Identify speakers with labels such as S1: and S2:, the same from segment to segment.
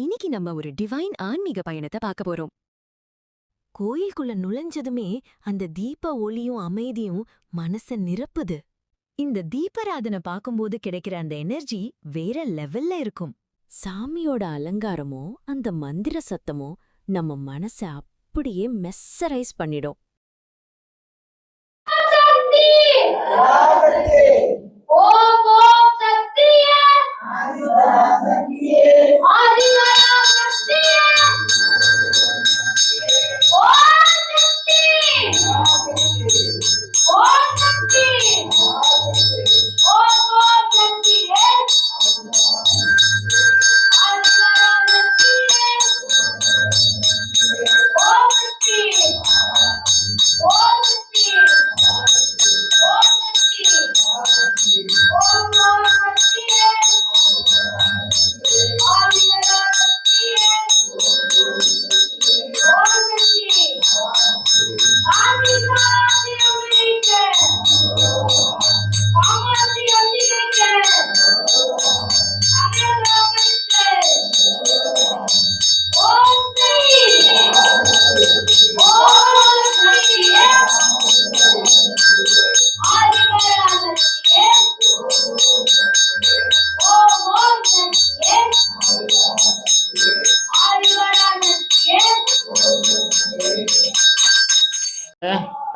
S1: இன்னைக்கு நம்ம ஒரு டிவைன் ஆன்மீக பயணத்தை பார்க்க போறோம். கோயிலுக்குள்ள நுழைஞ்சதுமே அந்த தீப ஒளியும் அமைதியும் மனச நிரப்புது. இந்த தீபாராதனை பார்க்கும்போது கிடைக்கிற அந்த எனர்ஜி வேற லெவல்ல இருக்கும். சாமியோட அலங்காரமோ அந்த மந்திர சத்தமோ நம்ம மனச அப்படியே மெஸ்ஸரைஸ் பண்ணிடும்.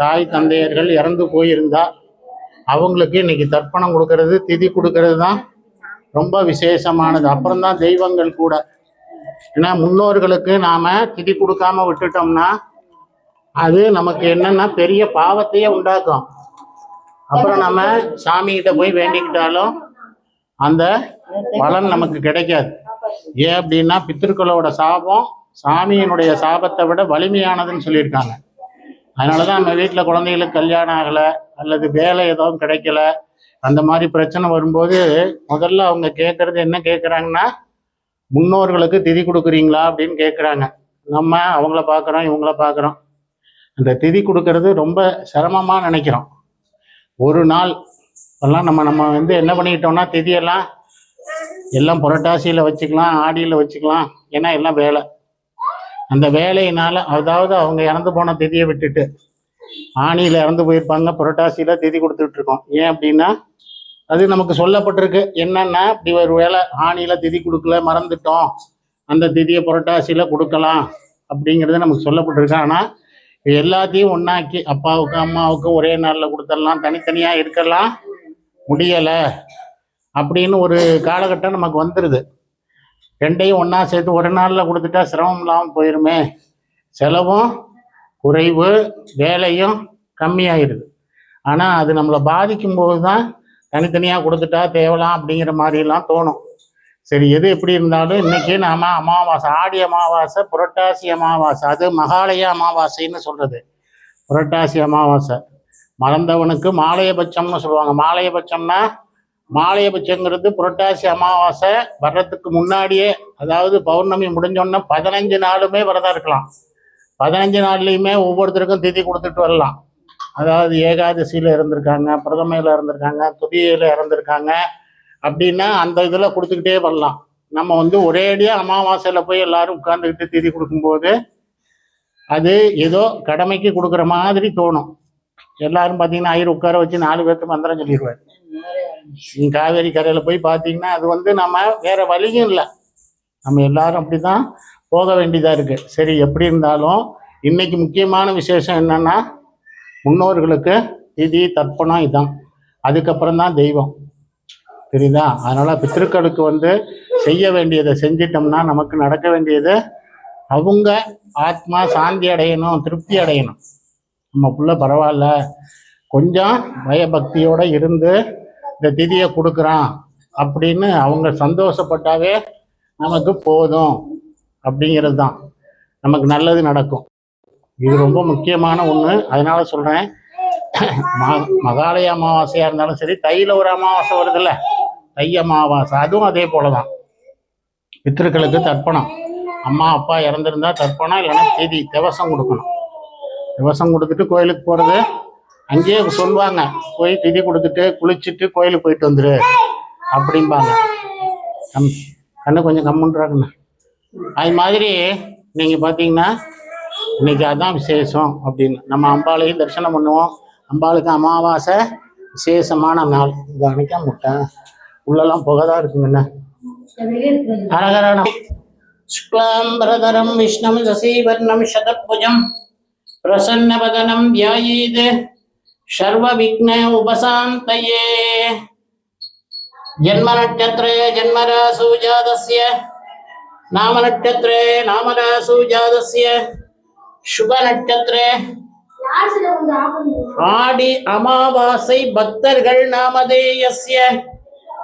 S2: தாய் தந்தையர்கள் இறந்து போயிருந்தா அவங்களுக்கு இன்னைக்கு தர்ப்பணம் கொடுக்கறது, திதி கொடுக்கறது தான் ரொம்ப விசேஷமானது. அப்புறம்தான் தெய்வங்கள் கூட. ஏன்னா முன்னோர்களுக்கு நாம திதி கொடுக்காம விட்டுட்டோம்னா அது நமக்கு என்னன்னா பெரிய பாவத்தையே உண்டாக்கும். அப்புறம் நம்ம சாமிகிட்ட போய் வேண்டிக்கிட்டாலும் அந்த பலன் நமக்கு கிடைக்காது. ஏன் அப்படின்னா பித்திருக்களோட சாபம் சாமியினுடைய சாபத்தை விட வலிமையானதுன்னு சொல்லியிருக்காங்க. அதனாலதான் நம்ம வீட்டில் குழந்தைகளுக்கு கல்யாணம் ஆகலை அல்லது வேலை எதுவும் கிடைக்கல, அந்த மாதிரி பிரச்சனை வரும்போது முதல்ல அவங்க கேட்கறது என்ன கேட்குறாங்கன்னா, முன்னோர்களுக்கு திதி கொடுக்குறீங்களா அப்படின்னு கேட்குறாங்க. நம்ம அவங்கள பார்க்குறோம், இவங்கள பார்க்குறோம். அந்த திதி கொடுக்கறது ரொம்ப சிரமமாக நினைக்கிறோம். ஒரு நாள் எல்லாம் நம்ம என்ன பண்ணிக்கிட்டோம்னா திதியெல்லாம் எல்லாம் புரட்டாசியில் வச்சுக்கலாம், ஆடியில் வச்சுக்கலாம். ஏன்னா எல்லாம் வேலை. அந்த வேலையினால அதாவது அவங்க இறந்து போன திதியை விட்டுட்டு ஆணியில் இறந்து போயிருப்பாங்க, புரட்டாசியில் திதி கொடுத்துட்டு இருக்கோம். ஏன் அப்படின்னா அது நமக்கு சொல்லப்பட்டிருக்கு. என்னன்னா இப்படி ஒரு வேலை ஆணியில் திதி கொடுக்கல, மறந்துட்டோம், அந்த திதியை புரட்டாசியில் கொடுக்கலாம் அப்படிங்கிறது நமக்கு சொல்லப்பட்டிருக்கு. ஆனால் எல்லாத்தையும் ஒன்றாக்கி அப்பாவுக்கு அம்மாவுக்கு ஒரே நாளில் கொடுத்துடலாம், தனித்தனியாக இருக்கலாம் முடியலை அப்படின்னு ஒரு காலகட்டம் நமக்கு வந்துடுது. ரெண்டையும் ஒன்றா சேர்த்து ஒரு நாளில் கொடுத்துட்டா சிரமம் இல்லாமல் போயிருமே, செலவும் குறைவு, வேலையும் கம்மியாயிருது. ஆனால் அது நம்மளை பாதிக்கும் போது தான் தனித்தனியாக கொடுத்துட்டா தேவலாம் அப்படிங்கிற மாதிரிலாம் தோணும். சரி, எது எப்படி இருந்தாலும் இன்னைக்கு நாம அமாவாசை, ஆடி அமாவாசை, புரட்டாசி அமாவாசை, அது மகாலய அமாவாசைன்னு சொல்றது. புரட்டாசி அமாவாசை மறந்தவனுக்கு மாலையபட்சம்னு சொல்லுவாங்க. மாலையபட்சம்னா மாலையபட்சங்கிறது புரட்டாசி அமாவாசை வர்றதுக்கு முன்னாடியே, அதாவது பௌர்ணமி முடிஞ்சோன்னா 15 நாளுமே விரதம் இருக்கலாம். 15 நாள்லையுமே ஒவ்வொருத்தருக்கும் திதி கொடுத்துட்டு வரலாம். அதாவது ஏகாதசியில் இருந்திருக்காங்க, பிரதமையில் இருந்திருக்காங்க, துதியில் இறந்துருக்காங்க அப்படின்னா அந்த இதில் கொடுத்துக்கிட்டே வரலாம். நம்ம ஒரேடியாக அமாவாசையில் போய் எல்லாரும் உட்கார்ந்துக்கிட்டு திதி கொடுக்கும்போது அது ஏதோ கடமைக்கு கொடுக்குற மாதிரி தோணும். எல்லாரும் பார்த்தீங்கன்னா ஐயர் உட்கார வச்சு 4 பேருக்கு மந்திரம் சொல்லிடுவார். நீங்க காவேரி கரையில் போய் பார்த்தீங்கன்னா அது நம்ம வேற வழியும் இல்லை, நம்ம எல்லாரும் அப்படிதான் போக வேண்டியதாக இருக்கு. சரி, எப்படி இருந்தாலும் இன்னைக்கு முக்கியமான விசேஷம் என்னன்னா முன்னோர்களுக்கு திதி தர்ப்பணம் இதான். அதுக்கப்புறம் தான் தெய்வம், தெரியுதா? அதனால பித்திருக்களுக்கு செய்ய வேண்டியதை செஞ்சிட்டோம்னா நமக்கு நடக்க வேண்டியது அவங்க ஆத்மா சாந்தி அடையணும், திருப்தி அடையணும். நம்ம புள்ள பரவாயில்ல, கொஞ்சம் பயபக்தியோட இருந்து இந்த திதியை கொடுக்குறான் அப்படின்னு அவங்க சந்தோஷப்பட்டாவே நமக்கு போதும். அப்படிங்கிறது தான் நமக்கு நல்லது நடக்கும். இது ரொம்ப முக்கியமான ஒன்று. அதனால சொல்கிறேன், மகாலய அமாவாசையாக இருந்தாலும் சரி, தையில் ஒரு அமாவாசை வருதுல்ல, தை அமாவாசை, அதுவும் அதே போல தான். பித்திருக்களுக்கு தர்ப்பணம், அம்மா அப்பா இறந்துருந்தா தர்ப்பணம், இல்லைன்னா திதி திவசம் கொடுக்கணும். திவசம் கொடுத்துட்டு கோயிலுக்கு போகிறது, அங்கேயே சொல்லுவாங்க, போய் திதி கொடுத்துட்டு குளிச்சுட்டு கோயிலுக்கு போயிட்டு வந்துரு அப்படிம்பாங்க. கண்ணு கொஞ்சம் கம்முன்றாங்கண்ணா. அது மாதிரி நீங்கள் பார்த்தீங்கன்னா இன்னைக்கு அதான் விசேஷம் அப்படின்னு நம்ம அம்பாளையும் தரிசனம் பண்ணுவோம். அம்பாளுக்கு அமாவாசை விசேஷமான நாள். இது அன்னைக்கா முட்டை உள்ளெல்லாம் புகைதான் இருக்குங்கண்ணா. அரகரணம் சுக்லாம்பரதரம் விஷ்ணம் சசிவர்ணம் சதபுஜம் பிரசன்னவதனம் தியாயேத் சர்வ விக்ன உபசாந்தயே. ஜன்ம நட்சத்திரே ஜன்மராசு ஜாதஸ்ய நாம நட்சத்திரே நாமராசு ஜாதஸ்ய சுப நட்சத்திரே ஆடி அமாவாசை பக்தர்கள் நாமதேயஸ்ய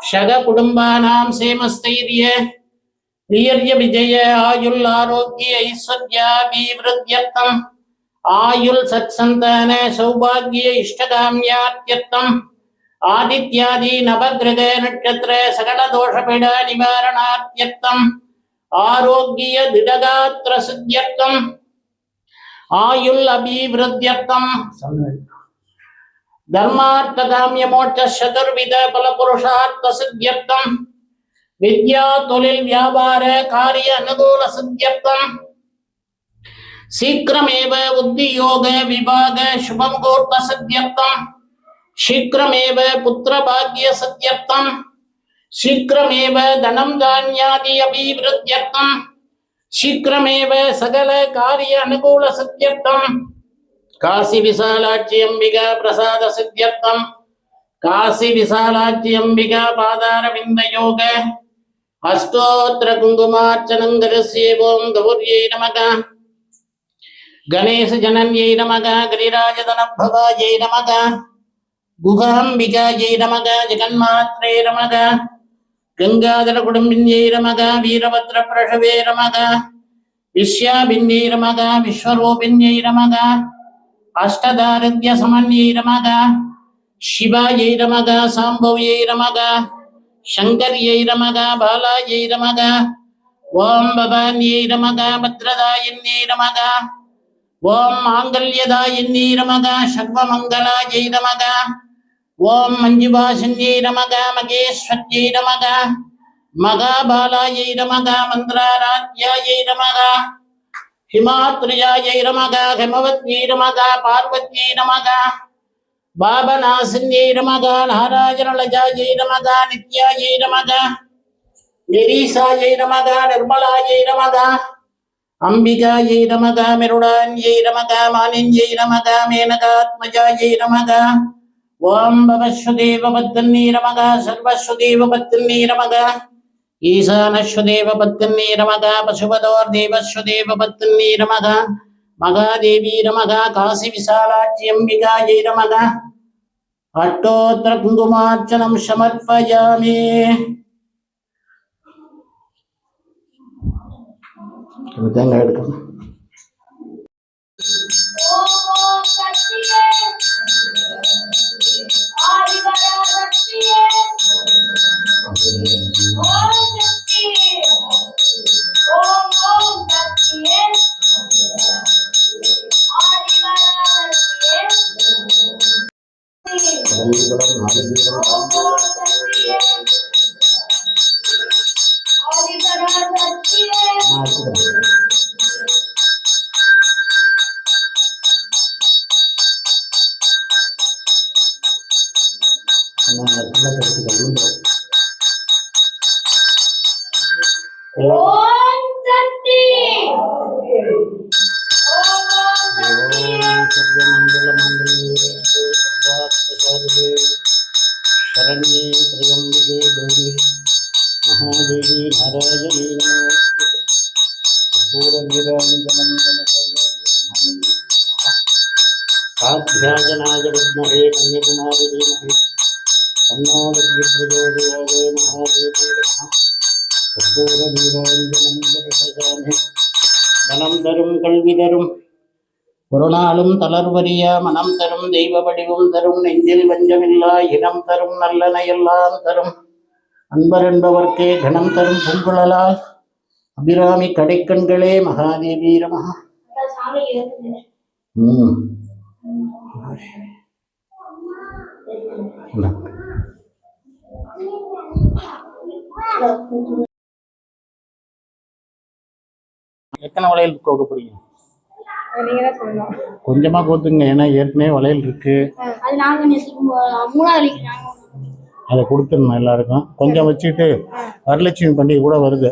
S2: ஷக குடும்பானாம் சேமஸ்தைரிய வீர்ய விஜய ஆயுள் ஆரோக்கிய ஐஸ்வர்யாபிவிருத்தியர்த்தம் ஆயுள் சத்சந்தான சௌபாகிய இஷ்டகாமியார்த்தியர்த்தம் ஆதித்யாதி நவகிரக நட்சத்திர சகல தோஷபீட நிவாரணார்த்தியர்த்தம் ஆரோக்கிய திடகாத்திர சித்தியர்த்தம் ஆயுள் அபிவிருத்தியர்த்தம் தர்மார்த்த காமிய மோட்ச சதுர்வித பல புருஷார்த்த சித்தியர்த்தம் வித்யா தொழில் வியாபார காரிய அனுகூல சித்தியர்த்தம் சீக்கிரமேவ உத்தியோக விபாக சுபமுகூர்த்த சித்தியர்த்தம் சீக்கிரமேவ புத்திர பாக்ய சித்தியர்த்தம் சீக்கிரமேவ தனம் தானியாதி அபிவிருத்தியர்த்தம் சீக்கிரமேவ சகல காரிய அனுகூல சித்தியர்த்தம் காசி விசாலாட்சி அம்பிகா பிரசாத சித்தியர்த்தம் காசி விசாலாட்சி அம்பிகா பாதார விந்த யோக அஷ்டோத்திர குங்குமார்ச்சனம் கரஸ்யேவோம் கௌர்யை நமக கணேச ஜனன்யை நமக கிரிராஜதனபவாயை நமக குகாம்பிகாயை நமக ஜெகன்மாத்ரே நமக கங்காதர குடும்பின்யை நமக வீரபத்ர பிரஷவே நமக விஸ்யாபின்யை நமக விஸ்வரூபின்யை நமக அஷ்டதாரித்ய சமன்யை நமக சிவாயை நமக சாம்பவ்யை நமக சங்கர்யை நமக பாலாயை நமக ஓம் பவான்யை நமக பத்ரதாயின்யை நமக ஓம் மாங்கல்யதாயின்யை நமக சர்வமங்கலாயை நமக ஓம் மஞ்சுபாசன்யை நமக மகேஸ்வர்யை நமக மகாபாலாயை நமக மந்திராராத்யாயை நமக ஹிமாத்ரியாயை நமக ஹிமவத்யை நமக பார்வத்யை நமக பாபநாசின்யை நமக நாராயணலஜாயை நமக நித்யாயை நமக நிரீசாயை நமக நிர்மலாயை நமக அம்பிகாயை நமக மிருடான்யை நமக மானின்யை நமக மேனகாத்மஜாயை நமக ஓம் பவஸ்வதேவ பத்தன்னி நமக சர்வஸ்வதேவ பத்தன்னி நமக ஈசானஸ்வதேவ பத்தன்னி நமக பசுபதோர் தேவஸ்வதேவ பத்தன்னி நமக மகாதேவி நமக காசி விசாலாட்சி அம்பிகாயை நமக அட்டோத்திர குங்குமார்ச்சனம் சமர்ப்பயாமி. தேங்காய் எடுக்கணும். शरण्ये त्र्यम्बके गौरी महादेवी नारायणी साध्याजनाय विद्महे कन्याकुमारी धीमहि तन्नो विद्युत् महादेवी कर्पूरनीराञ्जनं दर्शयामि. தனம் தரும் கல்வி தரும் ஒரு நாளும் தளர்வறியா மனம் தரும் தெய்வ வடிவம் தரும் நெஞ்சில் வஞ்சமில்லா இனம் தரும் நல்லன எல்லாம் தரும் அன்பர் என்பவர்க்கே கணம் தரும் பூங்குழலால் அபிராமி கடைக்கண்களே மகாதேவி நமஹ. எத்தனை வளையல் கோக்க போறீங்க?
S3: நீங்க தான் சொல்லணும்.
S2: கொஞ்சமா கோத்துங்க, ஏன்னா ஏற்கனவே வளையல் இருக்கு.
S3: அது நாங்க மூணாவது வரைக்கும்
S2: அதை கொடுத்துடணும் எல்லாருக்கும். கொஞ்சம் வச்சுட்டு வரலட்சுமி பண்டிகை கூட வருது.